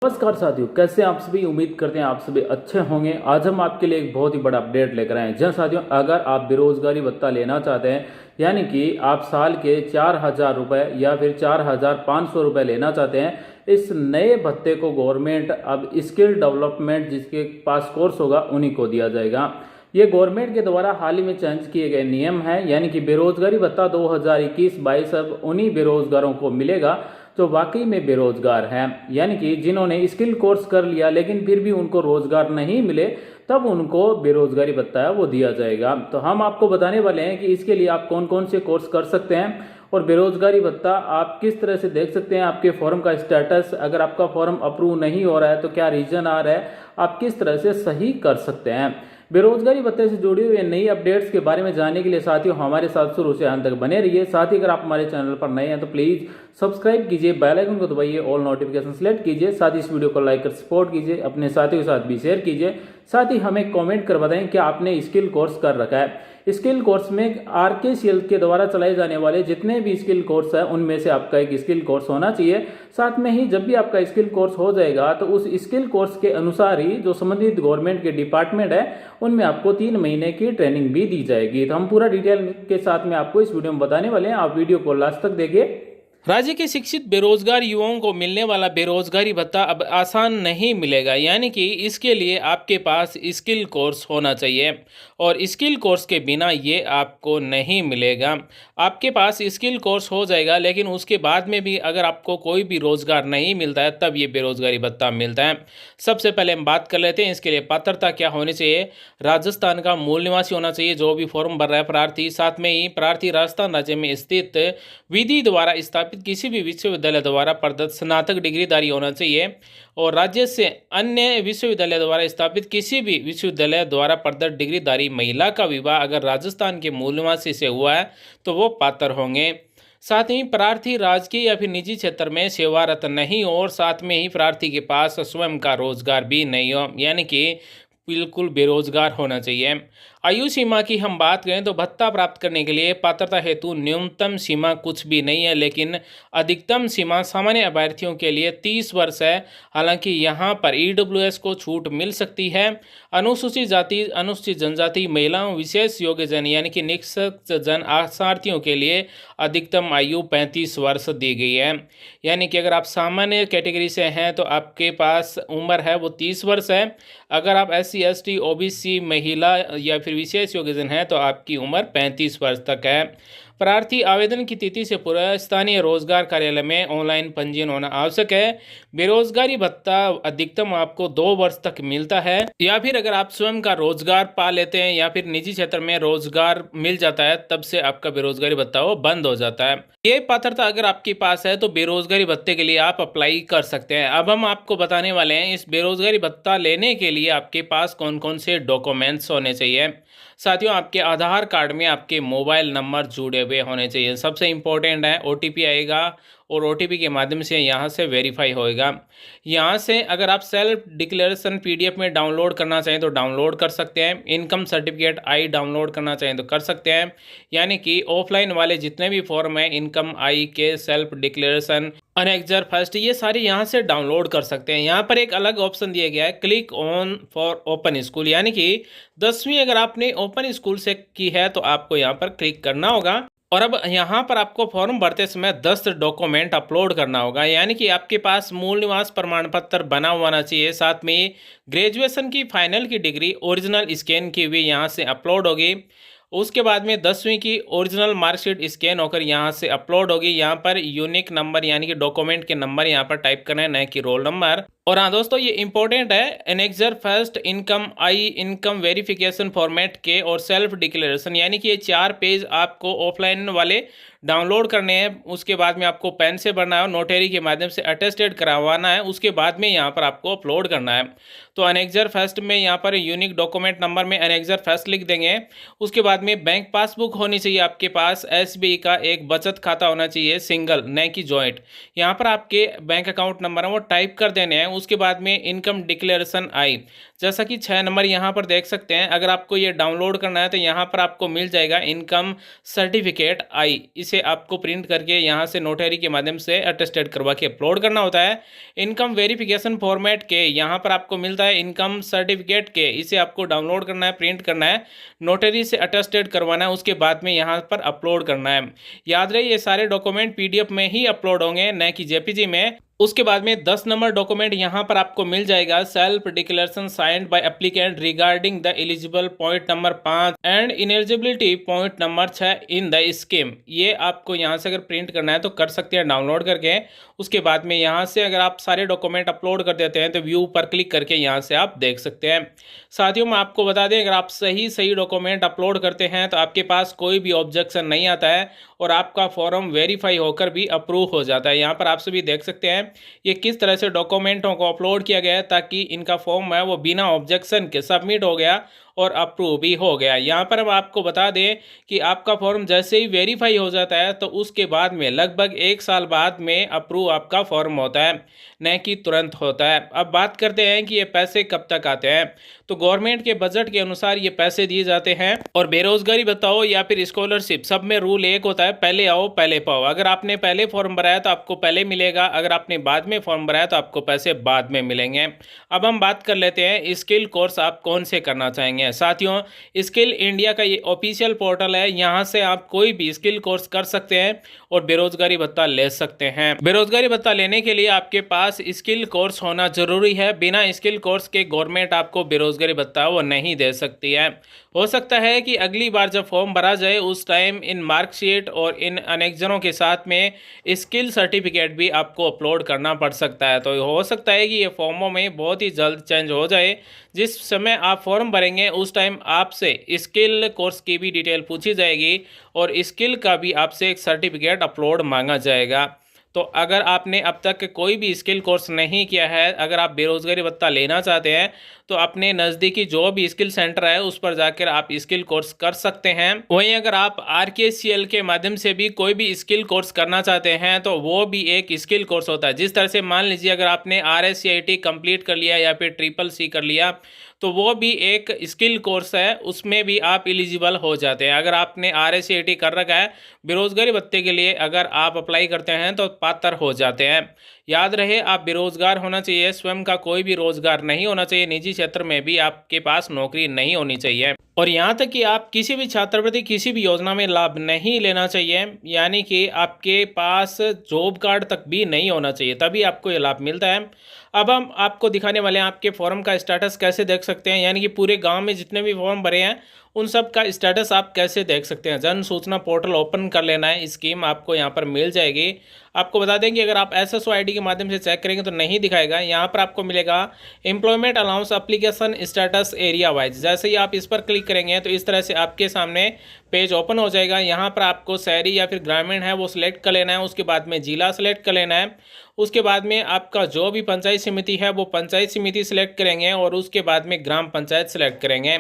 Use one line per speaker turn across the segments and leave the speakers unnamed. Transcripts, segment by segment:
नमस्कार साथियों, कैसे आप सभी। उम्मीद करते हैं आप सभी अच्छे होंगे। आज हम आपके लिए एक बहुत ही बड़ा अपडेट लेकर आए हैं। जी हाँ साथियों, अगर आप बेरोजगारी भत्ता लेना चाहते हैं, यानी कि आप साल के 4,000 रुपये या फिर 4,500 रुपये लेना चाहते हैं, इस नए भत्ते को गवर्नमेंट अब स्किल डेवलपमेंट जिसके पास कोर्स होगा उन्हीं को दिया जाएगा। ये गवर्नमेंट के द्वारा हाल ही में चेंज किए गए नियम हैं, यानी कि बेरोजगारी भत्ता 2021-22 अब उन्हीं बेरोजगारों को मिलेगा जो वाकई में बेरोजगार हैं, यानी कि जिन्होंने स्किल कोर्स कर लिया लेकिन फिर भी उनको रोजगार नहीं मिले, तब उनको बेरोजगारी भत्ता है वो दिया जाएगा। तो हम आपको बताने वाले हैं कि इसके लिए आप कौन कौन से कोर्स कर सकते हैं और बेरोजगारी भत्ता आप किस तरह से देख सकते हैं। आपके फॉर्म का स्टेटस, अगर आपका फॉर्म अप्रूव नहीं हो रहा है तो क्या रीजन आ रहा है, आप किस तरह से सही कर सकते हैं। बेरोजगारी भत्ते से जुड़ी हुई नई अपडेट्स के बारे में जानने के लिए साथियों हमारे साथ शुरू से अंत तक बने रहिए। साथ ही अगर आप हमारे चैनल पर नए हैं तो प्लीज सब्सक्राइब कीजिए, बेल आइकन को दबाइए, ऑल नोटिफिकेशन सेलेक्ट कीजिए। साथ ही इस वीडियो को लाइक कर सपोर्ट कीजिए, अपने साथियों के साथ भी शेयर कीजिए। साथ ही हमें कमेंट कर बताएं कि आपने स्किल कोर्स कर रखा है। स्किल कोर्स में RKCL के द्वारा चलाए जाने वाले जितने भी स्किल कोर्स है उनमें से आपका एक स्किल कोर्स होना चाहिए। साथ में ही जब भी आपका स्किल कोर्स हो जाएगा तो उस स्किल कोर्स के अनुसार ही जो संबंधित गवर्नमेंट के डिपार्टमेंट है उनमें आपको 3 महीने की ट्रेनिंग भी दी जाएगी। तो हम पूरा डिटेल के साथ में आपको इस वीडियो में बताने वाले हैं, आप वीडियो को लास्ट तक देखिए।
राज्य के शिक्षित बेरोजगार युवाओं को मिलने वाला बेरोजगारी भत्ता अब आसान नहीं मिलेगा, यानी कि इसके लिए आपके पास स्किल कोर्स होना चाहिए और स्किल कोर्स के बिना ये आपको नहीं मिलेगा। आपके पास स्किल कोर्स हो जाएगा लेकिन उसके बाद में भी अगर आपको कोई भी रोजगार नहीं मिलता है तब ये बेरोजगारी भत्ता मिलता है। सबसे पहले हम बात कर लेते हैं इसके लिए पात्रता क्या होनी चाहिए। राजस्थान का मूल निवासी होना चाहिए जो भी फॉर्म भर रहा है प्रार्थी। साथ में ही प्रार्थी राजस्थान राज्य में स्थित विधि द्वारा स्थापित किसी भी विश्वविद्यालय द्वारा प्रदत्त स्नातक डिग्रीधारी होना चाहिए और राज्य से अन्य विश्वविद्यालय द्वारा स्थापित किसी भी विश्वविद्यालय द्वारा प्रदत्त डिग्रीधारी महिला का विवाह अगर राजस्थान के मूल निवासी से हुआ है तो वो पात्र होंगे। साथ ही प्रार्थी राजकीय या फिर निजी क्षेत्र में सेवारत नहीं हो और साथ में ही प्रार्थी के पास स्वयं का रोजगार भी नहीं हो, यानी कि बिल्कुल बेरोजगार होना चाहिए। आयु सीमा की हम बात करें तो भत्ता प्राप्त करने के लिए पात्रता हेतु न्यूनतम सीमा कुछ भी नहीं है, लेकिन अधिकतम सीमा सामान्य अभ्यर्थियों के लिए 30 वर्ष है। हालांकि यहां पर EWS को छूट मिल सकती है। अनुसूचित जाति, अनुसूचित जनजाति, महिलाओं, विशेष योग्यजन यानी कि निःशक्त जन आशार्थियों के लिए अधिकतम आयु 35 वर्ष दी गई है। यानी कि अगर आप सामान्य कैटेगरी से हैं तो आपके पास उम्र है वो 30 वर्ष है। अगर आप SC ST OBC महिला या फिर विशेष योग्यजन है तो आपकी उम्र 35 वर्ष तक है। प्रार्थी आवेदन की तिथि से पूर्व स्थानीय रोजगार कार्यालय में ऑनलाइन पंजीयन होना आवश्यक है। बेरोजगारी भत्ता अधिकतम आपको 2 वर्ष तक मिलता है, या फिर अगर आप स्वयं का रोजगार पा लेते हैं या फिर निजी क्षेत्र में रोजगार मिल जाता है तब से आपका बेरोजगारी भत्ता वो बंद हो जाता है। ये पात्रता अगर आपके पास है तो बेरोजगारी भत्ते के लिए आप अप्लाई कर सकते हैं। अब हम आपको बताने वाले हैं इस बेरोजगारी भत्ता लेने के लिए आपके पास कौन कौन से डॉक्यूमेंट्स होने चाहिए। साथियों, आपके आधार कार्ड में आपके मोबाइल नंबर जुड़े हुए होने चाहिए। सबसे इम्पोर्टेंट है OTP आएगा और OTP के माध्यम से यहाँ से वेरीफाई होएगा। यहाँ से अगर आप सेल्फ डिक्लेरेशन PDF में डाउनलोड करना चाहें तो डाउनलोड कर सकते हैं। इनकम सर्टिफिकेट आई डाउनलोड करना चाहें तो कर सकते हैं। यानी कि ऑफलाइन वाले जितने भी फॉर्म हैं, इनकम आई के, सेल्फ डिक्लेरेशन, अनेक्जर फर्स्ट, ये सारे यहाँ से डाउनलोड कर सकते हैं। यहाँ पर एक अलग ऑप्शन दिया गया है click on for open school, यानी कि 10वीं अगर आपने ओपन स्कूल से की है तो आपको यहाँ पर क्लिक करना होगा। और अब यहाँ पर आपको फॉर्म भरते समय 10 डॉक्यूमेंट अपलोड करना होगा, यानी कि आपके पास मूल निवास प्रमाण पत्र बना हुआ होना चाहिए। साथ में ग्रेजुएशन की फाइनल की डिग्री ओरिजिनल स्कैन की हुई यहाँ से अपलोड होगी। उसके बाद में 10वीं की ओरिजिनल मार्कशीट स्कैन होकर यहाँ से अपलोड होगी। यहाँ पर यूनिक नंबर यानी कि डॉक्यूमेंट के नंबर यहाँ पर टाइप करना है, न कि रोल नंबर। और हाँ दोस्तों, ये इंपॉर्टेंट है, एनेक्जर फर्स्ट, इनकम आई, इनकम वेरिफिकेशन फॉर्मेट के और सेल्फ डिक्लेरेशन, यानी कि ये 4 पेज आपको ऑफलाइन वाले डाउनलोड करने हैं। उसके बाद में आपको पेन से भरना है और नोटरी के माध्यम से अटेस्टेड करवाना है। उसके बाद में यहाँ पर आपको अपलोड करना है। तो अनेक्जर फर्स्ट में यहाँ पर यूनिक डॉक्यूमेंट नंबर में अनेक्जर फर्स्ट लिख देंगे। उसके बाद में बैंक पासबुक होनी चाहिए आपके पास। SBI का एक बचत खाता होना चाहिए, सिंगल न कि जॉइंट। यहाँ पर आपके बैंक अकाउंट नंबर है वो टाइप कर देने हैं। उसके बाद में इनकम डिक्लेरेशन आई, जैसा कि 6 नंबर यहाँ पर देख सकते हैं। अगर आपको ये डाउनलोड करना है तो यहाँ पर आपको मिल जाएगा इनकम सर्टिफिकेट आई। इसे आपको प्रिंट करके यहाँ से नोटरी के माध्यम से अटेस्टेड करवा के अपलोड करना होता है। इनकम वेरिफिकेशन फॉर्मेट के यहाँ पर आपको मिलता है इनकम सर्टिफिकेट के, इसे आपको डाउनलोड करना है, प्रिंट करना है, नोटरी से अटेस्टेड करवाना है, उसके बाद में यहाँ पर अपलोड करना है। याद रहे ये सारे डॉक्यूमेंट पीडीएफ में ही अपलोड होंगे, न कि जेपीजी में। उसके बाद में 10 नंबर डॉक्यूमेंट यहाँ पर आपको मिल जाएगा self declaration signed by applicant regarding the eligible point number 5 and ineligibility point number 6 in the scheme. ये आपको यहाँ से अगर प्रिंट करना है तो कर सकते हैं डाउनलोड करके। उसके बाद में यहाँ से अगर आप सारे डॉक्यूमेंट अपलोड कर देते हैं तो व्यू पर क्लिक करके यहाँ से आप देख सकते हैं। साथियों मैं आपको बता दें, अगर आप सही डॉक्यूमेंट अपलोड करते हैं तो आपके पास कोई भी ऑब्जेक्शन नहीं आता है और आपका फॉर्म वेरीफाई होकर भी अप्रूव हो जाता है। यहाँ पर आप सभी देख सकते हैं ये किस तरह से डॉक्यूमेंटों को अपलोड किया गया है ताकि इनका फॉर्म है वो बिना ऑब्जेक्शन के सबमिट हो गया और अप्रूव भी हो गया। यहाँ पर हम आपको बता दें कि आपका फॉर्म जैसे ही वेरीफाई हो जाता है तो उसके बाद में लगभग 1 साल बाद में अप्रूव आपका फॉर्म होता है, न कि तुरंत होता है। अब बात करते हैं कि ये पैसे कब तक आते हैं। तो गवर्नमेंट के बजट के अनुसार ये पैसे दिए जाते हैं और बेरोजगारी बताओ या फिर स्कॉलरशिप, सब में रूल एक होता है, पहले आओ पहले पाओ। अगर आपने पहले फॉर्म भराया तो आपको पहले मिलेगा, अगर आपने बाद में फॉर्म भराया तो आपको पैसे बाद में मिलेंगे। अब हम बात कर लेते हैं स्किल कोर्स आप कौन से करना चाहेंगे। साथियों स्किल इंडिया का ये ऑफिशियल पोर्टल है, यहाँ से आप कोई भी स्किल कोर्स कर सकते हैं और बेरोजगारी भत्ता ले सकते हैं। बेरोजगारी भत्ता लेने के लिए आपके पास स्किल कोर्स होना जरूरी है। बिना स्किल कोर्स के गवर्नमेंट आपको बेरोजगारी भत्ता वो नहीं दे सकती है। हो सकता है कि अगली बार जब फॉर्म भरा जाए उस टाइम इन मार्कशीट और इन अनेक्जनों के साथ में स्किल सर्टिफिकेट भी आपको अपलोड करना पड़ सकता है। तो हो सकता है कि ये फॉर्मों में बहुत ही जल्द चेंज हो जाए। जिस समय आप फॉर्म भरेंगे उस टाइम आपसे स्किल कोर्स की भी डिटेल पूछी जाएगी और स्किल का भी आपसे एक सर्टिफिकेट अपलोड मांगा जाएगा। तो अगर आपने अब तक कोई भी स्किल कोर्स नहीं किया है, अगर आप बेरोजगारी भत्ता लेना चाहते हैं तो अपने नज़दीकी जो भी स्किल सेंटर है उस पर जाकर आप स्किल कोर्स कर सकते हैं। वहीं अगर आप RKCL के माध्यम से भी कोई भी स्किल कोर्स करना चाहते हैं तो वो भी एक स्किल कोर्स होता है। जिस तरह से मान लीजिए अगर आपने RSCIT कंप्लीट कर लिया या फिर CCC कर लिया तो वो भी एक स्किल कोर्स है, उसमें भी आप एलिजिबल हो जाते हैं। अगर आपने RSCIT कर रखा है बेरोजगारी भत्ते के लिए, अगर आप अप्लाई करते हैं तो पात्र हो जाते हैं। याद रहे आप बेरोजगार होना चाहिए, स्वयं का कोई भी रोजगार नहीं होना चाहिए, निजी क्षेत्र में भी आपके पास नौकरी नहीं होनी चाहिए और यहाँ तक कि आप किसी भी छात्रवृत्ति किसी भी योजना में लाभ नहीं लेना चाहिए, यानी कि आपके पास जॉब कार्ड तक भी नहीं होना चाहिए, तभी आपको ये लाभ मिलता है। अब हम आपको दिखाने वाले हैं आपके फॉर्म का स्टेटस कैसे देख सकते हैं, यानी कि पूरे गांव में जितने भी फॉर्म भरे हैं उन सब का स्टेटस आप कैसे देख सकते हैं। जन सूचना पोर्टल ओपन कर लेना है, स्कीम आपको यहाँ पर मिल जाएगी। आपको बता दें कि अगर आप SSO ID के माध्यम से चेक करेंगे तो नहीं दिखाएगा। यहाँ पर आपको मिलेगा employment allowance application status area wise. जैसे ही आप इस पर क्लिक करेंगे तो इस तरह से आपके सामने पेज ओपन हो जाएगा। यहाँ पर आपको शहरी या फिर ग्रामीण है वो सिलेक्ट कर लेना है, उसके बाद में जिला सेलेक्ट कर लेना है, उसके बाद में आपका जो भी पंचायत समिति है वो पंचायत समिति सेलेक्ट करेंगे और उसके बाद में ग्राम पंचायत सेलेक्ट करेंगे।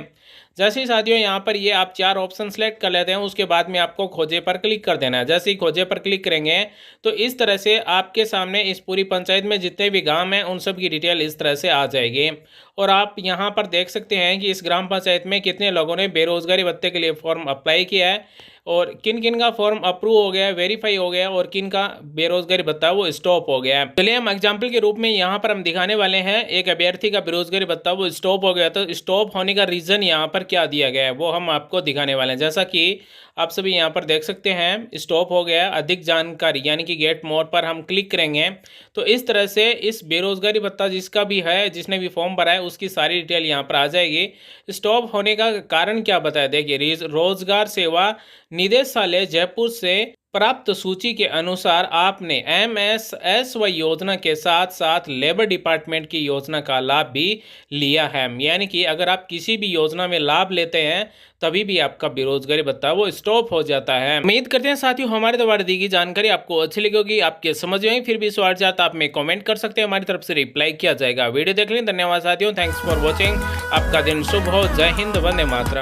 जैसे ही साथियों यहाँ पर ये आप 4 ऑप्शन सेलेक्ट कर लेते हैं, उसके बाद में आपको खोजे पर क्लिक कर देना है। जैसे ही खोजे पर क्लिक करेंगे तो इस तरह से आपके सामने इस पूरी पंचायत में जितने भी गांव हैं उन सब की डिटेल इस तरह से आ जाएगी और आप यहाँ पर देख सकते हैं कि इस ग्राम पंचायत में कितने लोगों ने बेरोजगारी भत्ते के लिए फॉर्म अप्लाई किया है और किन किन का फॉर्म अप्रूव हो गया है, वेरीफाई हो गया और किन का बेरोजगारी भत्ता वो स्टॉप हो गया है। चलिए हम एग्जाम्पल के रूप में यहाँ पर हम दिखाने वाले हैं एक अभ्यर्थी का बेरोजगारी भत्ता वो स्टॉप हो गया, तो स्टॉप होने का रीज़न यहाँ पर क्या दिया गया है वो हम आपको दिखाने वाले हैं। जैसा कि आप सभी यहाँ पर देख सकते हैं स्टॉप हो गया, अधिक जानकारी यानी कि गेट मोर पर हम क्लिक करेंगे तो इस तरह से इस बेरोजगारी भत्ता जिसका भी है, जिसने भी फॉर्म भरा है उसकी सारी डिटेल यहाँ पर आ जाएगी। स्टॉप होने का कारण क्या बताया, देखिए रोजगार सेवा निदेशालय जयपुर से प्राप्त सूची के अनुसार आपने MSSY योजना के साथ साथ लेबर डिपार्टमेंट की योजना का लाभ भी लिया है, यानी कि अगर आप किसी भी योजना में लाभ लेते हैं तभी भी आपका बेरोजगारी भत्ता वो स्टॉप हो जाता है। उम्मीद करते हैं साथियों हमारे द्वारा दी गई जानकारी आपको अच्छी लगी होगी, आपके समझ में फिर भी सवाल चाहता आप में कमेंट कर सकते हैं, हमारी तरफ से रिप्लाई किया जाएगा। वीडियो देखने धन्यवाद साथियों, थैंक्स फॉर वॉचिंग। आपका दिन शुभ हो। जय हिंद, वंदे मातरम।